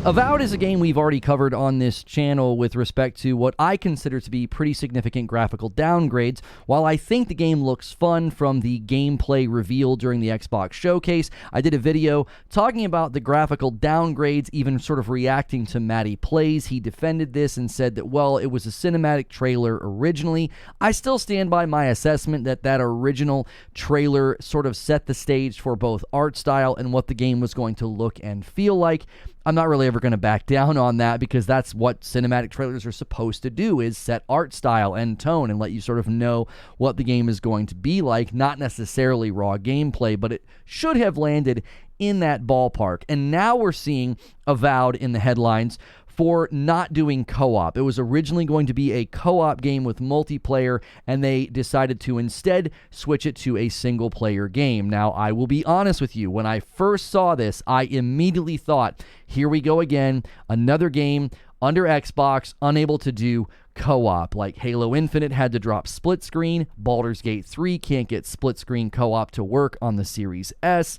Avowed is a game we've already covered on this channel with respect to what I consider to be pretty significant graphical downgrades. While I think the game looks fun from the gameplay reveal during the Xbox showcase, I did a video talking about the graphical downgrades, even sort of reacting to Matty Plays. He defended this and said that, well, it was a cinematic trailer originally. I still stand by my assessment that that original trailer sort of set the stage for both art style and what the game was going to look and feel like. I'm not really ever going to back down on that because that's what cinematic trailers are supposed to do, is set art style and tone and let you sort of know what the game is going to be like, not necessarily raw gameplay, but it should have landed in that ballpark. And now we're seeing Avowed in the headlines for not doing co-op. It was originally going to be a co-op game with multiplayer, and they decided to instead switch it to a single-player game. Now, I will be honest with you. When I first saw this, I immediately thought, here we go again, another game under Xbox, unable to do co-op. Like Halo Infinite had to drop split screen, Baldur's Gate 3 can't get split screen co-op to work on the Series S,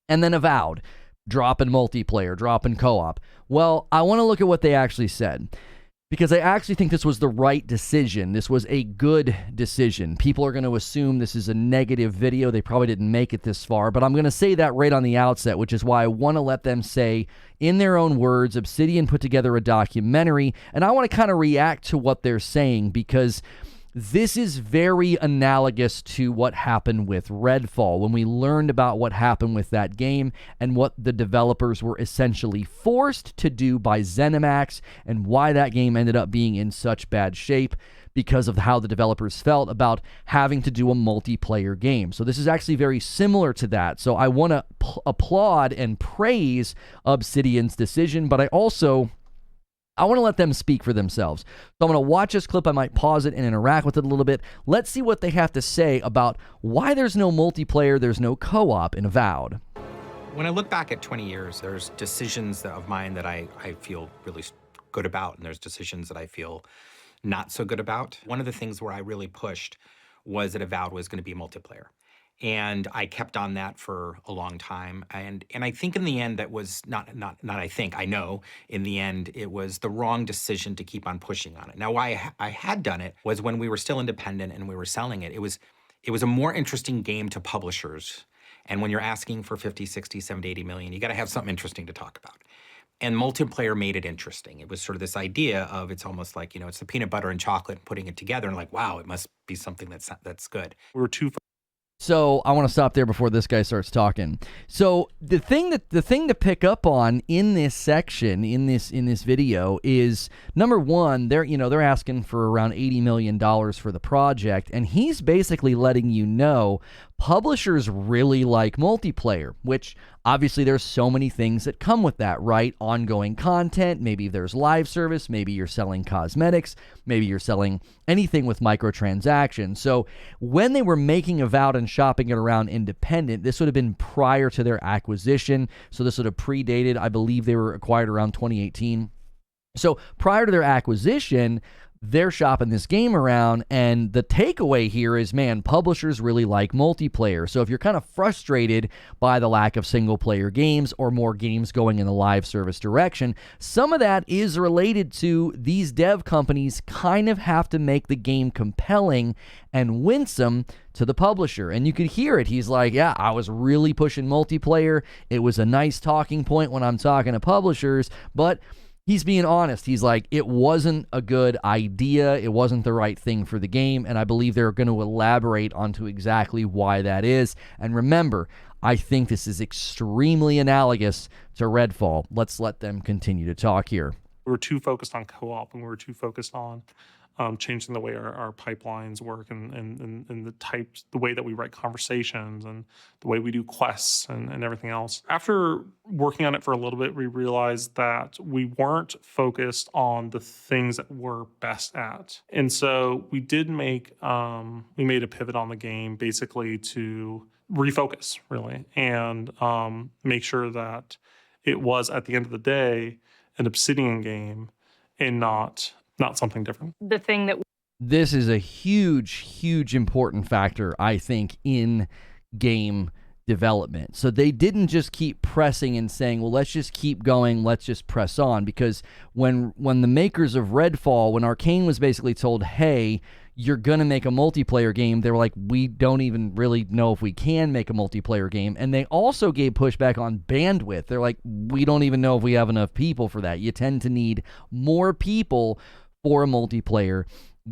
and then Avowed. Drop in multiplayer, drop in co-op. Well, I want to look at what they actually said, because I actually think this was the right decision. This was a good decision. People are going to assume this is a negative video. They probably didn't make it this far, but I'm going to say that right on the outset, which is why I want to let them say, in their own words, Obsidian put together a documentary, and I want to kind of react to what they're saying, because this is very analogous to what happened with Redfall, when we learned about what happened with that game and what the developers were essentially forced to do by ZeniMax, and why that game ended up being in such bad shape because of how the developers felt about having to do a multiplayer game. So this is actually very similar to that. So I want to applaud and praise Obsidian's decision, but I want to let them speak for themselves. So I'm going to watch this clip. I might pause it and interact with it a little bit. Let's see what they have to say about why there's no multiplayer, there's no co-op in Avowed. When I look back at 20 years, there's decisions of mine that I feel really good about, and there's decisions that I feel not so good about. One of the things where I really pushed was that Avowed was going to be multiplayer. And I kept on that for a long time. And I think in the end, that was I know in the end, it was the wrong decision to keep on pushing on it. Now, why I had done it was when we were still independent and we were selling it. It was a more interesting game to publishers. And when you're asking for 50, 60, 70, 80 million, you got to have something interesting to talk about. And multiplayer made it interesting. It was sort of this idea of, it's almost like, you know, it's the peanut butter and chocolate and putting it together and like, wow, it must be something that's good. So I want to stop there before this guy starts talking. So the thing to pick up on in this section, in this video, is number one, they're asking for around $80 million for the project, and he's basically letting you know publishers really like multiplayer, which obviously there's so many things that come with that, right? Ongoing content, maybe there's live service, maybe you're selling cosmetics, maybe you're selling anything with microtransactions. So when they were making Avowed and shopping it around independent, this would have been prior to their acquisition. So this would have predated, I believe they were acquired around 2018. So prior to their acquisition, they're shopping this game around, and the takeaway here is, man, publishers really like multiplayer. So if you're kind of frustrated by the lack of single-player games or more games going in the live service direction, some of that is related to these dev companies kind of have to make the game compelling and winsome to the publisher. And you could hear it. He's like, yeah, I was really pushing multiplayer. It was a nice talking point when I'm talking to publishers, but he's being honest. He's like, it wasn't a good idea. It wasn't the right thing for the game. And I believe they're going to elaborate onto exactly why that is. And remember, I think this is extremely analogous to Redfall. Let's let them continue to talk here. We were too focused on co-op, and we were too focused on changing the way our pipelines work and the way that we write conversations and the way we do quests and everything else. After working on it for a little bit, we realized that we weren't focused on the things that we're best at. And so we did we made a pivot on the game basically to refocus, really, and make sure that it was, at the end of the day, an Obsidian game and not something different. The thing that this is a huge important factor, I think, in game development. So they didn't just keep pressing and saying, well, let's just keep going, let's just press on. Because when the makers of Redfall, when Arcane was basically told, hey, you're going to make a multiplayer game, they were like, we don't even really know if we can make a multiplayer game. And they also gave pushback on bandwidth. They're like, we don't even know if we have enough people for that. You tend to need more people for a multiplayer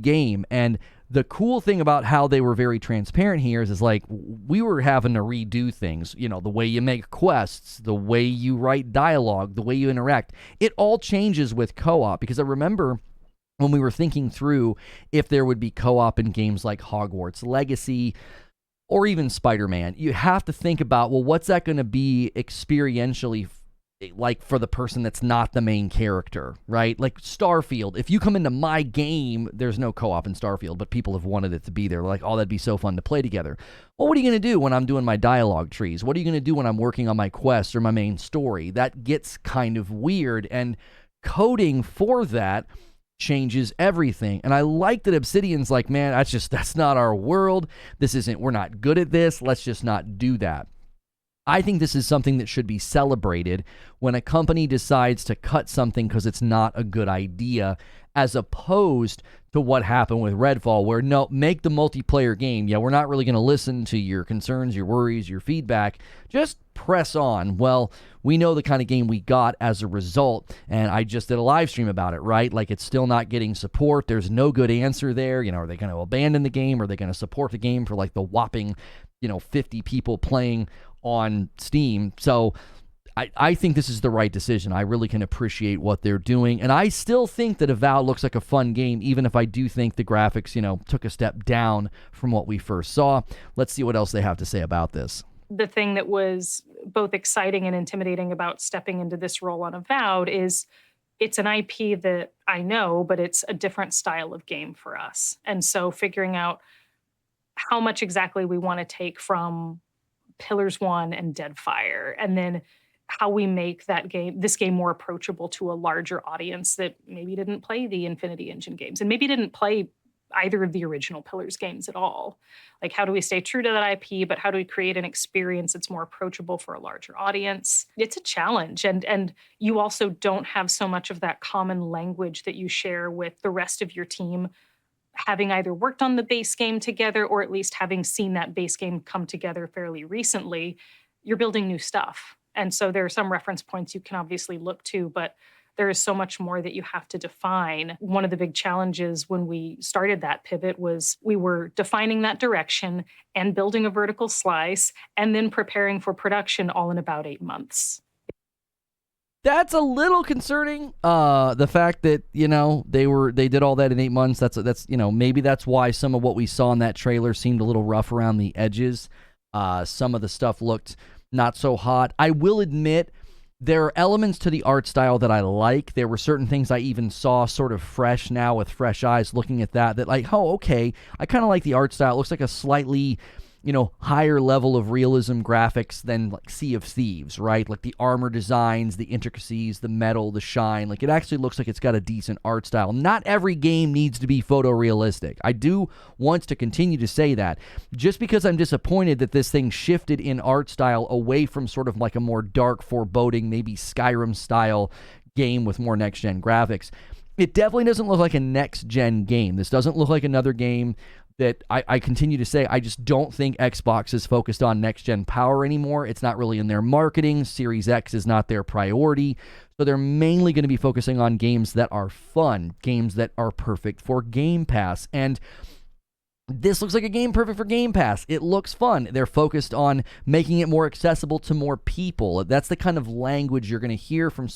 game. And the cool thing about how they were very transparent here is like, we were having to redo things, you know, the way you make quests, the way you write dialogue, the way you interact. It all changes with co-op, because I remember when we were thinking through if there would be co-op in games like Hogwarts Legacy or even Spider-Man, you have to think about, well, what's that going to be experientially like for the person that's not the main character, right? Like Starfield, if you come into my game, there's no co-op in Starfield, but people have wanted it to be there. They're like, oh, that'd be so fun to play together. Well, what are you going to do when I'm doing my dialogue trees? What are you going to do when I'm working on my quests or my main story? That gets kind of weird, and coding for that changes everything. And I like that Obsidian's like, man, that's not our world. We're not good at this. Let's just not do that. I think this is something that should be celebrated when a company decides to cut something because it's not a good idea, as opposed to what happened with Redfall, where no, make the multiplayer game. Yeah, we're not really going to listen to your concerns, your worries, your feedback. Just press on. Well, we know the kind of game we got as a result, and I just did a live stream about it, right? Like, it's still not getting support. There's no good answer there. You know, are they going to abandon the game? Are they going to support the game for like the whopping, 50 people playing on Steam? So I think this is the right decision. I really can appreciate what they're doing. And I still think that Avowed looks like a fun game, even if I do think the graphics, took a step down from what we first saw. Let's see what else they have to say about this. The thing that was both exciting and intimidating about stepping into this role on Avowed is it's an IP that I know, but it's a different style of game for us. And so figuring out how much exactly we want to take from Pillars 1 and Deadfire, and then how we make this game more approachable to a larger audience that maybe didn't play the Infinity Engine games and maybe didn't play either of the original Pillars games at all. Like, how do we stay true to that IP, but how do we create an experience that's more approachable for a larger audience? It's a challenge, and you also don't have so much of that common language that you share with the rest of your team, having either worked on the base game together or at least having seen that base game come together fairly recently. You're building new stuff. And so there are some reference points you can obviously look to, but there is so much more that you have to define. One of the big challenges when we started that pivot was we were defining that direction and building a vertical slice and then preparing for production all in about 8 months. That's a little concerning. The fact that, they did all that in 8 months. That's maybe that's why some of what we saw in that trailer seemed a little rough around the edges. Some of the stuff looked not so hot. I will admit there are elements to the art style that I like. There were certain things I even saw sort of fresh now with fresh eyes looking at that like, oh, okay, I kind of like the art style. It looks like a slightly, higher level of realism graphics than like Sea of Thieves, right? Like the armor designs, the intricacies, the metal, the shine. Like, it actually looks like it's got a decent art style. Not every game needs to be photorealistic. I do want to continue to say that. Just because I'm disappointed that this thing shifted in art style away from sort of like a more dark, foreboding, maybe Skyrim style game with more next-gen graphics, it definitely doesn't look like a next-gen game. This doesn't look like another game that I continue to say, I just don't think Xbox is focused on next-gen power anymore. It's not really in their marketing. Series X is not their priority. So they're mainly going to be focusing on games that are fun, games that are perfect for Game Pass. And this looks like a game perfect for Game Pass. It looks fun. They're focused on making it more accessible to more people. That's the kind of language you're going to hear from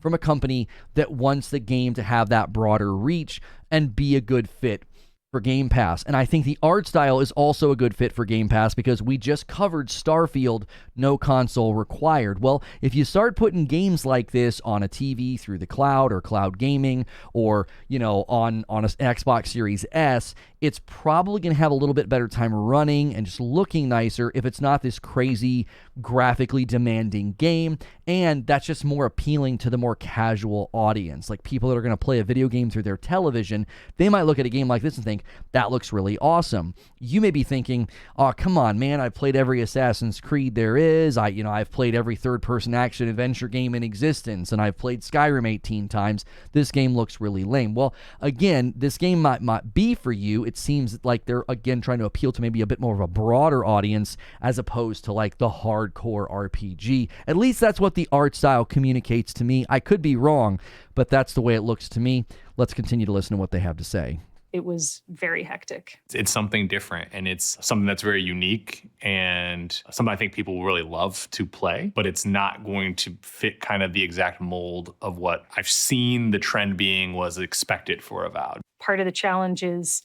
a company that wants the game to have that broader reach and be a good fit for Game Pass. And I think the art style is also a good fit for Game Pass because we just covered Starfield, no console required. Well, if you start putting games like this on a TV through the cloud or cloud gaming or, on an Xbox Series S, it's probably going to have a little bit better time running and just looking nicer if it's not this crazy graphically demanding game, and that's just more appealing to the more casual audience. Like people that are going to play a video game through their television, they might look at a game like this and think, that looks really awesome. You may be thinking, oh, come on, man, I've played every Assassin's Creed there is. I've played every third-person action adventure game in existence, and I've played Skyrim 18 times. This game looks really lame. Well, again, this game might be for you. It seems like they're, again, trying to appeal to maybe a bit more of a broader audience as opposed to like the hardcore RPG. At least that's what the art style communicates to me. I could be wrong, but that's the way it looks to me. Let's continue to listen to what they have to say. It was very hectic. It's something different, and it's something that's very unique and something I think people will really love to play, but it's not going to fit kind of the exact mold of what I've seen the trend being was expected for Avowed. Part of the challenge is,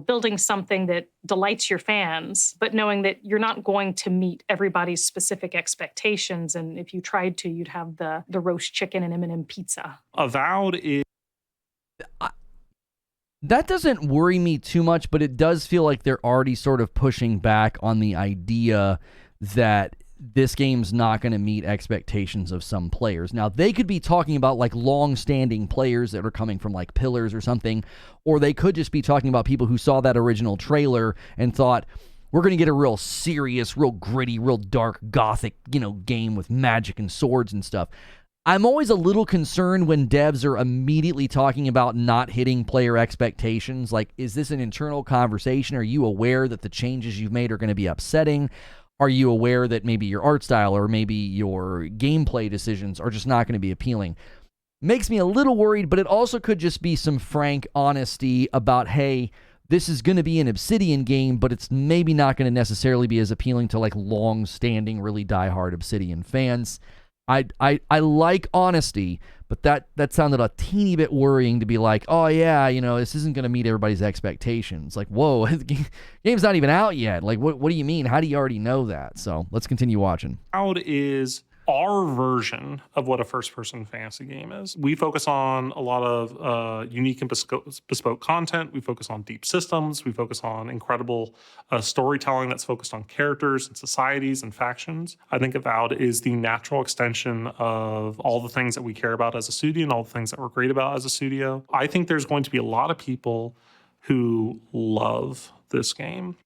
building something that delights your fans, but knowing that you're not going to meet everybody's specific expectations. And if you tried to, you'd have the roast chicken and M&M pizza. Avowed is... That doesn't worry me too much, but it does feel like they're already sort of pushing back on the idea that this game's not going to meet expectations of some players. Now, they could be talking about like long-standing players that are coming from like Pillars or something, or they could just be talking about people who saw that original trailer and thought, we're going to get a real serious, real gritty, real dark, gothic, game with magic and swords and stuff. I'm always a little concerned when devs are immediately talking about not hitting player expectations. Like, is this an internal conversation? Are you aware that the changes you've made are going to be upsetting? Are you aware that maybe your art style or maybe your gameplay decisions are just not going to be appealing? Makes me a little worried, but it also could just be some frank honesty about, hey, this is going to be an Obsidian game, but it's maybe not going to necessarily be as appealing to like long-standing, really diehard Obsidian fans. I like honesty, but that sounded a teeny bit worrying to be like, oh yeah, this isn't going to meet everybody's expectations. Like, whoa, the game's not even out yet. Like, what do you mean? How do you already know that? So let's continue watching. Avowed is our version of what a first-person fantasy game is. We focus on a lot of unique and bespoke content. We focus on deep systems. We focus on incredible storytelling that's focused on characters and societies and factions. I think Avowed is the natural extension of all the things that we care about as a studio and all the things that we're great about as a studio. I think there's going to be a lot of people who love this game.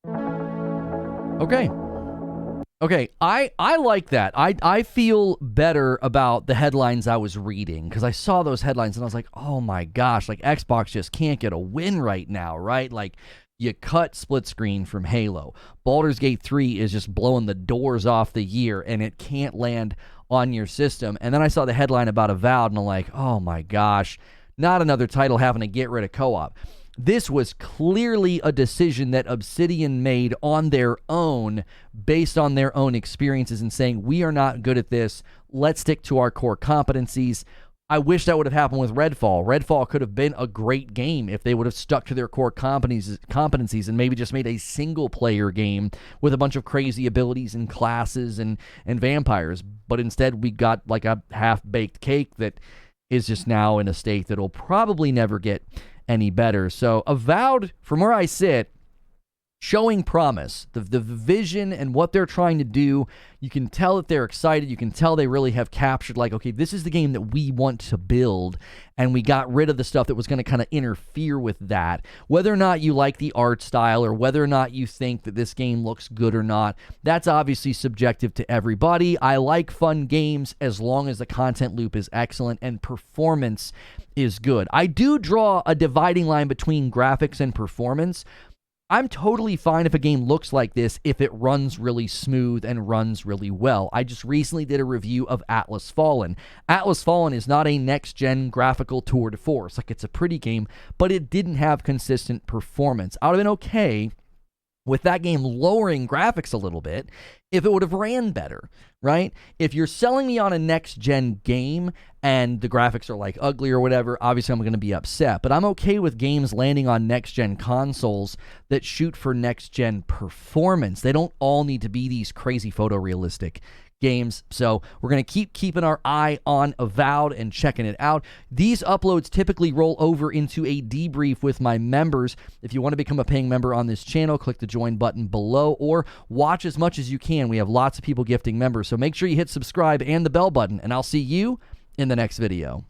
Okay, I like that. I feel better about the headlines I was reading because I saw those headlines and I was like, oh my gosh, like Xbox just can't get a win right now, right? Like you cut split screen from Halo. Baldur's Gate 3 is just blowing the doors off the year and it can't land on your system. And then I saw the headline about Avowed and I'm like, oh my gosh, not another title having to get rid of co-op. This was clearly a decision that Obsidian made on their own based on their own experiences and saying, we are not good at this. Let's stick to our core competencies. I wish that would have happened with Redfall. Redfall could have been a great game if they would have stuck to their core competencies and maybe just made a single-player game with a bunch of crazy abilities and classes and vampires. But instead, we got like a half-baked cake that is just now in a state that will probably never get any better. So Avowed, from where I sit, showing promise. The vision and what they're trying to do, you can tell that they're excited. You can tell they really have captured, like, okay, this is the game that we want to build, and we got rid of the stuff that was going to kind of interfere with that. Whether or not you like the art style or whether or not you think that this game looks good or not, that's obviously subjective to everybody. I like fun games as long as the content loop is excellent and performance is good. I do draw a dividing line between graphics and performance. I'm totally fine if a game looks like this if it runs really smooth and runs really well. I just recently did a review of Atlas Fallen. Atlas Fallen is not a next-gen graphical tour de force. Like, it's a pretty game, but it didn't have consistent performance. I would have been okay with that game lowering graphics a little bit if it would have ran better, right? If you're selling me on a next-gen game and the graphics are like ugly or whatever, obviously I'm going to be upset. But I'm okay with games landing on next-gen consoles that shoot for next-gen performance. They don't all need to be these crazy photorealistic games. So we're going to keep keeping our eye on Avowed and checking it out. These uploads typically roll over into a debrief with my members. If you want to become a paying member on this channel, click the join button below or watch as much as you can. We have lots of people gifting members. So make sure you hit subscribe and the bell button, and I'll see you in the next video.